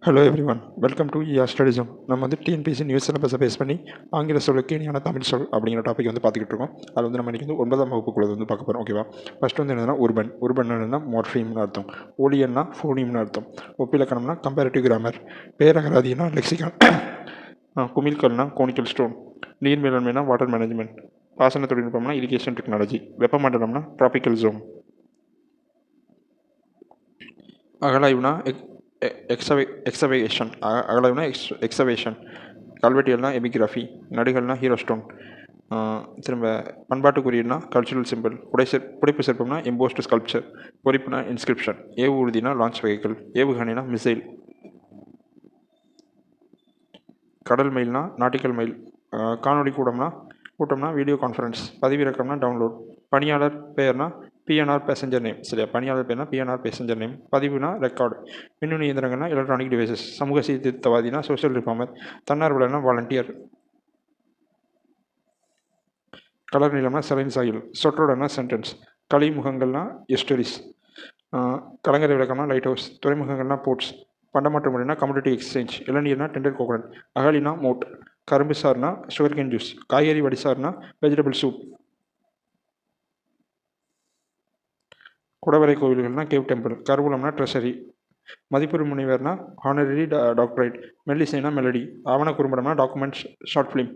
Hello everyone, welcome to ஸ்டடிசம். நம்ம வந்து டிஎன்பிஎஸ்சி நியூஸ் சிலபஸை பேஸ் பண்ணி ஆங்கில சொல்லுக்கு இனியான தமிழ் சொல் அப்படிங்கிற டாபிக் வந்து பார்த்துக்கிட்டு இருக்கோம். அது வந்து நம்ம இன்றைக்கி வந்து 9ஆம் வகுப்புக்குள்ள வந்து பார்க்க போகிறோம். ஓகேவா? ஃபஸ்ட் வந்து என்னன்னா உர்பன் என்னன்னா மார்ஃபீம்னு அர்த்தம், ஒலியன்னா ஃபோனியம்னு அர்த்தம், ஒப்பிலக்கணம்னா கம்பேரிட்டிவ் கிராமர், பேரகராதினா லெக்சிகான், குமிழ்கல்னா கோனிக்கல் ஸ்டோன், நீர் மேலாண்மைனா வாட்டர் மேனேஜ்மெண்ட், பாசன தொழில்நுட்பம்னா இரிகேஷன் டெக்னாலஜி, வெப்பமண்டலம்னா ட்ராபிக்கல் ஜோன், அகலாய்வுனா எக்ஸவேஷன், அகலாய்வுனா எக்ஸவேஷன், கல்வெட்டியல்னா எபிகிராஃபி, நடுகள்னா ஹீரோஸ்டோன், திரும்ப பண்பாட்டு குறியீடுனா கல்ச்சுரல் சிம்பிள், புடைப்பு சிற்பம்னா எம்போஸ்டு ஸ்கல்ப்சர், பொறிப்புனா இன்ஸ்கிரிப்ஷன், ஏவு ஊர்தினா லான்ச் வெஹிக்கிள், ஏவுகணைனா மிசைல், கடல் மைல்னா நாட்டிக்கல் மைல், காணொலி கூட்டம்னா வீடியோ கான்ஃபரன்ஸ், பதிவிறக்கம்னா டவுன்லோட், பணியாளர் பெயர்னா பிஎன்ஆர் பேசஞ்சர் நேம். சரியா? பணியாளர் பேர்னா பிஎன்ஆர் பேசஞ்சர் நேம், பதிவுனா ரெக்கார்டு, மின்னணு இயந்திரங்கள்னா எலக்ட்ரானிக் டிவைசஸ், சமூக சீர்திருத்தவாதினா சோஷியல் ரிஃபார்மர், தன்னார்வலர்னா வாலண்டியர், கலர் நிலம்னா செலைன் சாயில், சொற்றொடர்னா சென்டென்ஸ், கலிமுகங்கள்னா எஸ்டரிஸ், கலங்கரை விளக்கம்னா லைட் ஹவுஸ், துறைமுகங்கள்னா போர்ட்ஸ், பண்டமாற்று முறைனா கமோடிட்டி எக்ஸ்சேஞ்ச், இளநீர்னா டெண்டர் கோகனட், அகலினா மோட், கரும்பு சார்னா சுகர் கேன் ஜூஸ், காய்கறி வடிசார்னா வெஜிடபிள் சூப், குடவரை கோவில்கள்னா கேவ் டெம்பிள், கருவூலம்னா ட்ரெஷரி, மதிப்புறு முனைவர்னா ஹானரரி டாக்டரேட், மெல்லிசைனா மெலடி, ஆவண குறும்படம்னா டாக்குமெண்ட்ஸ் ஷார்ட் ஃபிலிம்,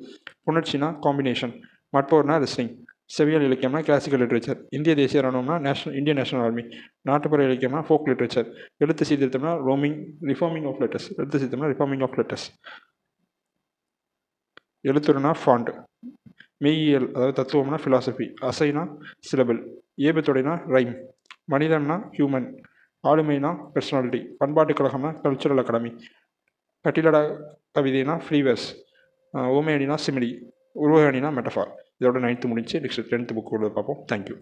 புணர்ச்சினா காம்பினேஷன், மட்போர்னா லிஸ்னிங், செவியல் இலக்கியம்னா கிளாசிக்கல் லிட்ரேச்சர், இந்திய தேசிய இராணுவம்னா இந்தியன் நேஷனல் ஆர்மி, நாட்டுப்புற இலக்கியம்னா ஃபோக் லிட்ரேச்சர், எழுத்து சீர்திருத்தம்னா ரிஃபார்மிங் ஆஃப் லெட்டர்ஸ், எழுத்து சீர்திருத்தம்னா ரிஃபார்மிங் ஆஃப் லெட்டர்ஸ், எழுத்துருனா ஃபாண்ட், மெய்யியல் அதாவது தத்துவம்னா ஃபிலாசபி, அசைனா சிலபிள், ஏபத்தொடைனா ரைம், மனிதம்னா ஹியூமன், ஆளுமைனா பர்சனாலிட்டி, பண்பாட்டு கழகம்னா கல்ச்சுரல் அகாடமி, கட்டிலட கவிதைனா ஃப்ரீவர்ஸ், ஓமை அணினா சிமிலி, உருவக அணினா மெட்டஃபார். இதோட 9th முடிச்சு நெக்ஸ்ட் 10th புக்கு பார்ப்போம். தேங்க்யூ.